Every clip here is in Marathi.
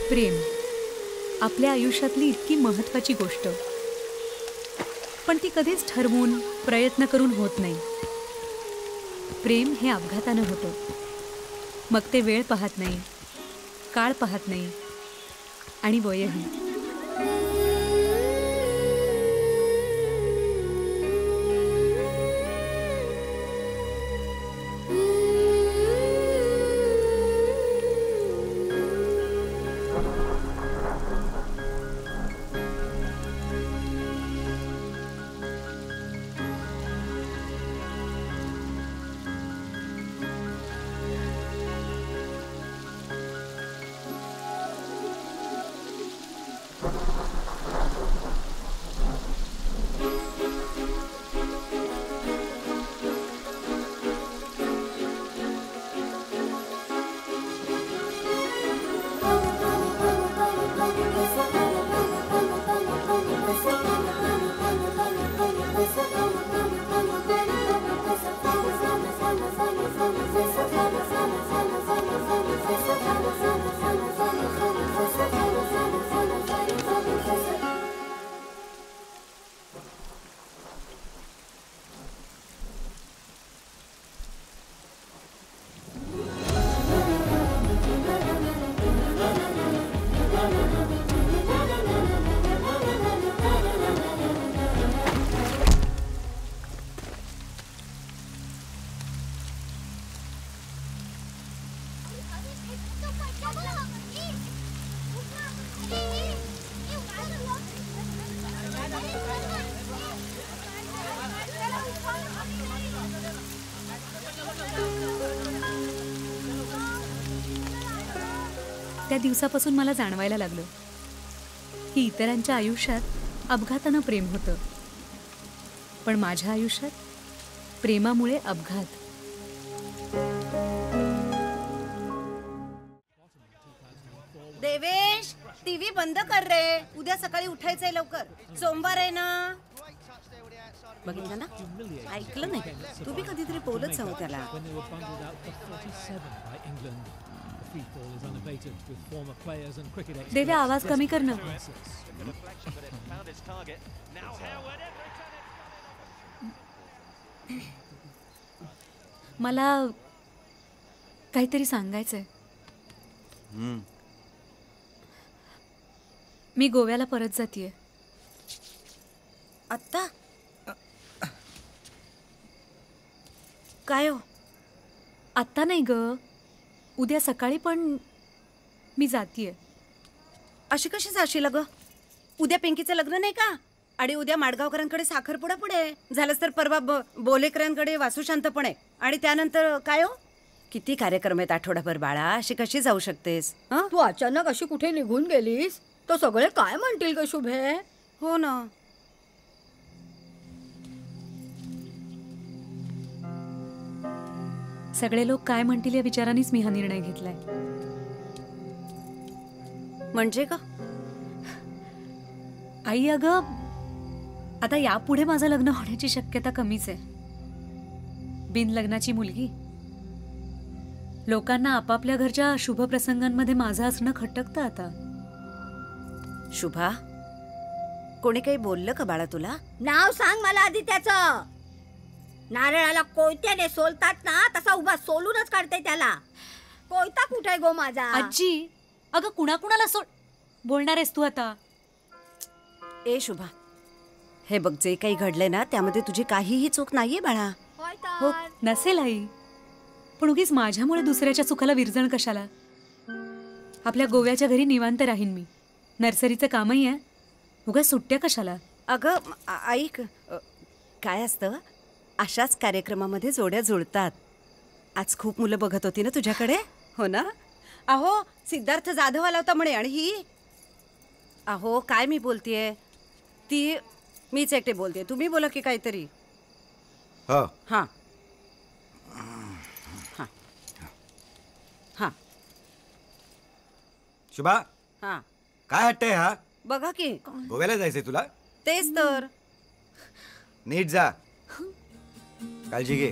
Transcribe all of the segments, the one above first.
प्रेम आपल्या आयुष्यातली इतकी महत्त्वाची गोष्ट, पण ती कधीच ठरवून प्रयत्न करून होत नाही. प्रेम हे अपघातानं होतं. मग ते वेळ पाहत नाही, काळ पाहत नाही आणि वयही. त्या दिवसापासून मला जाणवायला लागलं की इतरांच्या आयुष्यात अपघातानं प्रेम होतं, पण माझ्या आयुष्यात प्रेमामुळे अपघात. देवेश, टीव्ही बंद कर रे. उद्या सकाळी उठायचंय लवकर. सोमवार आहे ना. बघितलं ना, ऐकलं नाही. तू बी कधीतरी बोलत जाऊ त्याला. देव्या, आवाज कमी कर ना. मला काहीतरी सांगायचंय. मी गोव्याला परत जातीये. आत्ता काय हो? आत्ता नाही ग, उद्या सकाळी. पण मी जातीये. अशी कशी जाशील ग? उद्या पिंकीचं लग्न नाही का? आणि उद्या माडगावकरांकडे साखरपुडा पुढे. झालंच तर परवा बोलेकरांकडे वासुशांतपणे. आणि त्यानंतर काय हो? किती कार्यक्रम आहेत आठवडाभर बाळा. अशी कशी जाऊ शकतेस? तू अचानक अशी कुठे निघून गेलीस? तो सगळे काय म्हणतील ग शुभे? हो ना. सगळे लोक काय म्हणतील या विचारानेच मी हा निर्णय घेतलाय. म्हणजे का आई? अगं, आता यापुढे माझं लग्न होण्याची शक्यता कमीच आहे. बिन लग्नाची मुलगी. लोकांना आपापल्या घरच्या शुभ प्रसंगांमध्ये माझं असणं खटकतं आता. शुभा, कोणी काही बोललं का बाळा तुला? नाव सांग मला आधी त्याचं. नारळाला कोयत्याने सोलतात ना, तसा उभा सोलूनच काढते त्याला. कोयता कुठे गो माझा? आजी, अगं कुणाकुणाला बोलणार आहेस तू आता? ए शुभा, हे बघ, जे काही घडलंय ना त्यामध्ये तुझी काहीही चूक नाहीये बाळा. हो, नसेल आई, पण उगीच माझ्यामुळे दुसऱ्याच्या चुकाला विरजण कशाला? आपल्या गोव्याच्या घरी निवांत राहीन मी. नर्सरीचं कामही आहे. उगाच सुट्ट्या कशाला? अगं ऐक, काय असतं, अशाच कार्यक्रमामध्ये जोड्या जुळतात. आज खूप मुलं बघत होती ना तुझ्याकडे, हो ना? अहो, सिद्धार्थ जाधव आला होता म्हणे. आणि ही, अहो काय मी बोलतेय, ती मीच एकटे बोलते. तुम्ही बोला की काहीतरी. हो. हां हां हां. शुभा, हां, काय हट्ट आहे हा? बघा की. गोव्याला जायचंय तुला? तेच तर. नीट जा, काळजी घे.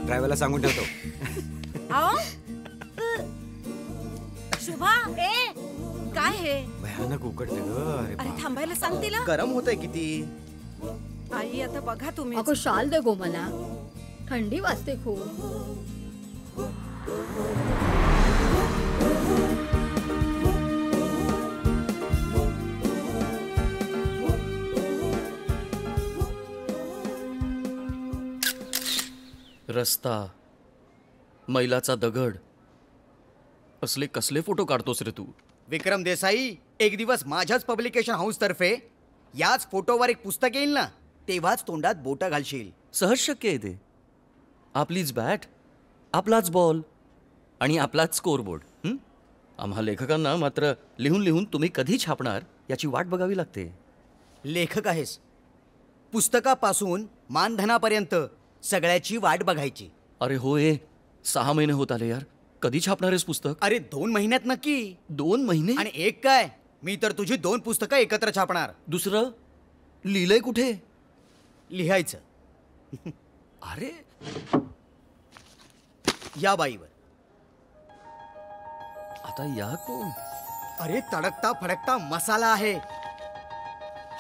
ड्रायव्हरला सांगून ठेवतो. शुभा, ए काय हे भयानक उकडते ग. अरे अरे बाप. थांबायला सांग तिला. गरम होतंय किती. आई आता बघा तुम्ही. अगं शाल दे गो मला, थंडी वाजते खूप. रस्ता, मैलाचा दगड, असले कसले फोटो काढतोस रे तू? विक्रम देसाई, एक दिवस माझ्याच पब्लिकेशन हाऊस तर्फे याच फोटोवर एक पुस्तक येईल ना, तेव्हाच तोंडात बोट घालशील. सहज शक्य आहे ते. आपलीच बॅट, आपलाच बॉल आणि आपलाच स्कोरबोर्ड. आम्हा लेखकांना मात्र लिहून लिहून तुम्ही कधी छापणार याची वाट बघावी लागते. लेखक आहेस, पुस्तकापासून मानधनापर्यंत सगळ्याची वाट बघायची. अरे होय, 6 महिने होत आले यार. कधी छापणार आहेस पुस्तक? अरे 2 महिन्यात नक्की. 2 महिने? आणि एक काय, मी तर तुझी 2 पुस्तकं एकत्र छापणार. दुसरं लिहिलंय कुठे? लिहायचं अरे या बाईवर. आता या कोण? अरे तडकता फडकता मसाला आहे.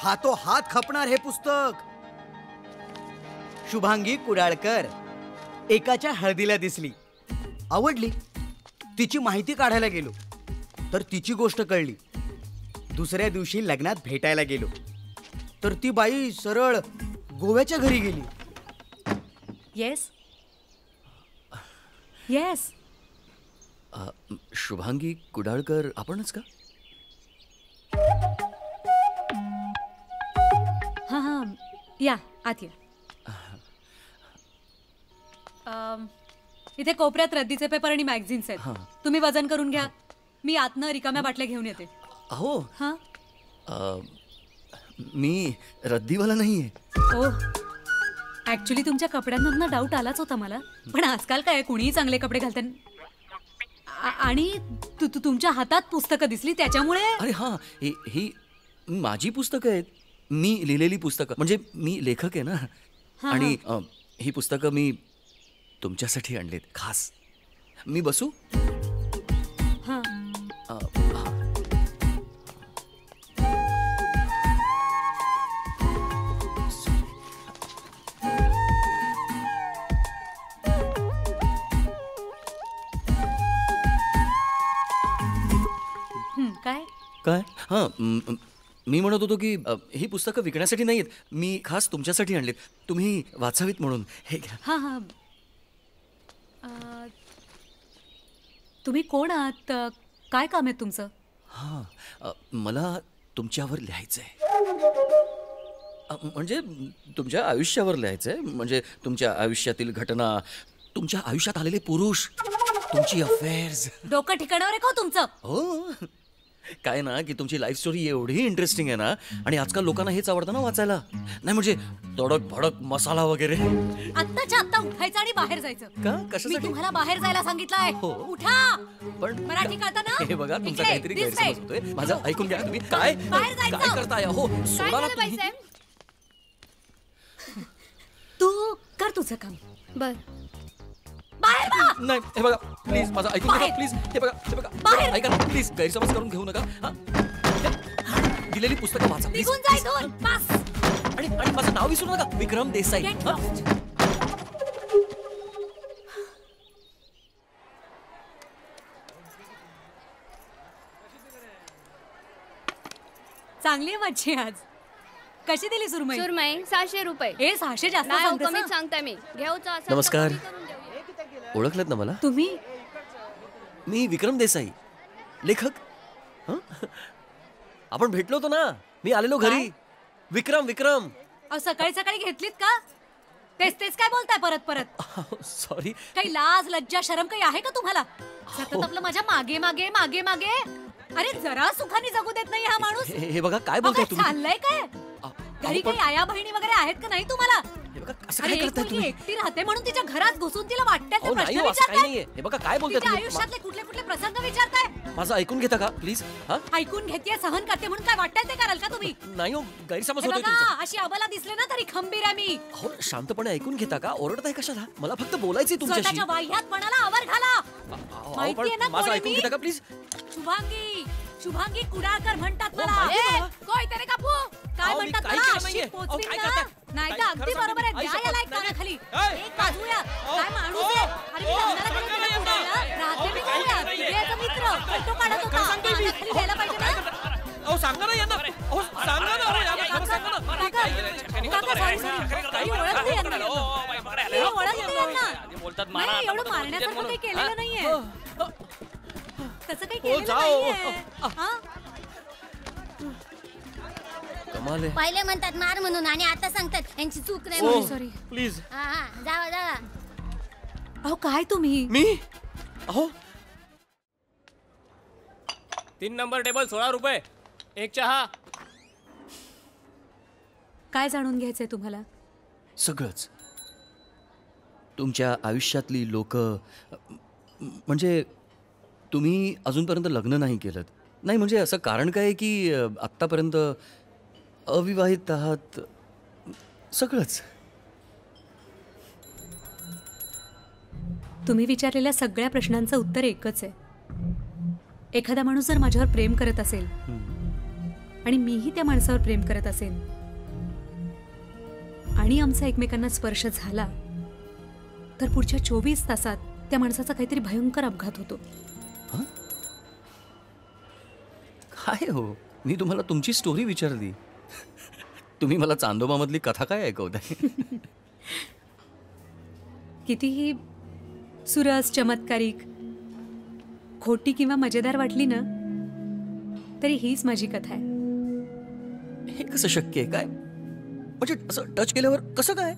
हात खपणार हे पुस्तक. शुभांगी कुडाळकर एकाच्या हळदीला दिसली, आवडली. तिची माहिती काढायला गेलो तर तिची गोष्ट कळली. दुसऱ्या दिवशी लग्नात भेटायला गेलो तर ती बाई सरळ गोव्याच्या घरी गेली. Yes yes. शुभांगी कुडाळकर आपणच का? हां हां, या आत या. इथे कोपऱ्यात रद्दीचे पेपर आणि मॅगझिन्स आहेत. तुम्ही वजन करून घ्या. मी आतनं रिकाम्या बाटल्या घेऊन येते. अहो, हां. मी रद्दीवाला नाहीये. ओ, ऍक्च्युली तुमच्या कपड्यांमधनं डाऊट आलाच होता मला. पण आजकाल काय कुणीही चांगले कपडे घालतात. आणि तुमच्या हातात पुस्तकं दिसली त्याच्यामुळे. अरे हां, ही माझी पुस्तकं आहेत. मी लिहिलेली पुस्तकं. म्हणजे मी लेखक आहे ना. आणि ही पुस्तकं मी तुमच्यासाठी आणलीत खास. मी बसू? हां. काय काय? हां, मी म्हणत होतो की ही पुस्तकं विकण्यासाठी नाहीत. मी खास तुमच्यासाठी आणलीत. तुम्ही वाचावीत म्हणून. हे घ्या. हां हां. तुम्ही कोण आहात? काय काम आहे तुमचं? हां, मला तुमच्यावर लिहायचं आहे. म्हणजे तुमच्या आयुष्यावर लिहायचं आहे. म्हणजे तुमच्या आयुष्यातील घटना, तुमच्या आयुष्यात आलेले पुरुष, तुमची अफेअर्स. डोकं ठिकाणावर आहे का हो तुमचं? हो, काय ना की तुमची लाईफ स्टोरी एवढी इंटरेस्टिंग आहे ना. आणि आजकाल लोकांना हेच आवडतं ना वाचायला. नाही म्हणजे तडक भडक मसाला वगैरे. आत्ताच्या आत्ता उठायचं आणि बाहेर जायचं. का? मी कशासाठी? तुम्हाला बाहेर जायला सांगितलंय. हो. उठा. पण मराठी कळतं ना? हे बघा, तुमचा इकडे, काहीतरी this way. गैरसमज होतोय. माझं ऐकून घ्या तुम्ही. काय बाहेर जायचं. काय करताय? हो, सोडा ना तुम्ही. तू कर तुझं काम. बर. बाहेर जा. नाही, हे बघा प्लीज, माझं ऐकून घ्या बाहेर. प्लीज. हे बघा, हे बघा, बाहेर. ऐका ना प्लीज. गैरसमज करून घेऊ नका. हां, दिलेली पुस्तकं वाचा प्लीज. निघून जा इथून. बस. आणि माझं नाव विसरू नका, विक्रम देसाई. Get हां? lost. चांगली आहे मच्छी आज. कशी दिली सुरमई? सुरमई 600 रुपये. ए 600 जास्त नाही हो, सांगतेस कमीच ना. सांगताय मी. घेऊचं असेल तर नमस्कार. कमी करून देऊया. ओळखलत ना मला? तुम्ही मी विक्रम देसाई, लेखक. हं? आपण भेटलो होतो ना. मी आलेलो घरी. विक्रम. सकाळी सकाळी घेतलीत का? तेच काय बोलताय परत परत? सॉरी. काही लाज लज्जा शरम काही आहे का तुम्हाला? सतत आपलं माझ्या मागे मागे मागे मागे. अरे जरा सुखाने जगू देत नाही हा माणूस. हे बघा काय बोलताय तुम्ही. चाललंय काय? घरी काही आया बहिणी वगैरे आहेत का नाही तुम्हाला? हे बघा असं अरे काय एक करताय मुलगी तुम्ही. एकटी राहते म्हणून तिच्या घरात घुसून तिला वाटतं ते अहो, प्रश्न नाही हो, असं काही विचारताय. नाहीये. हे बघा काय बोलताय तिच्या तुम्ही. आयुष्यातले कुठले कुठले प्रसंग विचारताय. माझं ऐकून घेता का प्लीज? हा, ऐकून घेते सहन करते म्हणून काय वाटतंय ते कराल का तुम्ही? नाही हो, गैरसमज हे होतोय बघा तुमचा. अशी अबला दिसले ना तरी खंबीर आहे मी. हो, शांतपणे ऐकून घेता का? ओरडताय कशाला? मला फक्त बोलायचंय तुमच्याशी. स्वतःच्या वाह्यातपणाला आवर घाला. अहो, माहितीये ना पण माझं कोण आहे ऐकून मी? घेता का प्लीज? शुभांगी शुभांगी कुडाळकर म्हणतात मला. कोय त्याने कापू. काय म्हणतात काही मला? केलं अशी नाहीये. पोचवीन काय ना. करताय? नाही तर अगदी बरोबर आहे. द्या याला एक कानाखाली. एक बाजूया. काय माणूस आहे? अरे मी लग्नाला गेले होते ना कुडाळला. राहते मी कुडाळला. तिथे याचा मित्र. पण तो काढत होता. कानाखाली द्यायला पाहिजे ना. अहो सांगा ना यांना. अहो सांगा ना. अहो, यांना सांगा ना. काका, sorry, sorry. मी ओळखते यांना. मी ओळखते यांना. नाही, एवढं मारण्यासारखं काही केलेलं नाहीये. तसं काही केलेलं नाहीये. हा? कमाल आहे. पहिले म्हणतात मार म्हणून आणि आता सांगतात यांची चूक नाही ओ, म्हणून. सॉरी. प्लीज. हा हा जावा जावा. अहो काय तुम्ही? मी अहो 3 नंबर टेबल 16 रुपये. एक चहा. काय जाणून घ्यायचंय तुम्हाला? सगळंच. तुमच्या आयुष्यातली लोक, म्हणजे तुम्ही अजूनपर्यंत लग्न नाही केलं. नाही म्हणजे असं कारण काय आहे की आत्तापर्यंत अविवाहित आहात. सगळंच. तुम्ही विचारलेल्या सगळ्या प्रश्नांचं उत्तर एकच आहे. एखादा माणूस जर माझ्यावर प्रेम करत असेल आणि मीही त्या माणसावर प्रेम करत असेल आणि आमचा एकमेकांना स्पर्श झाला तर पुढच्या 24 तासात त्या माणसाचा काहीतरी भयंकर अपघात होतो. काय हो, मी तुम्हाला तुमची स्टोरी विचारली. तुम्ही मला चांदोबामधली कथा काय ऐकवताय? कितीही सुरस, चमत्कारिक, खोटी किंवा मजेदार वाटली ना तरी हीच माझी कथा आहे. हे कसं शक्य आहे? काय म्हणजे असं टच केल्यावर कसं काय?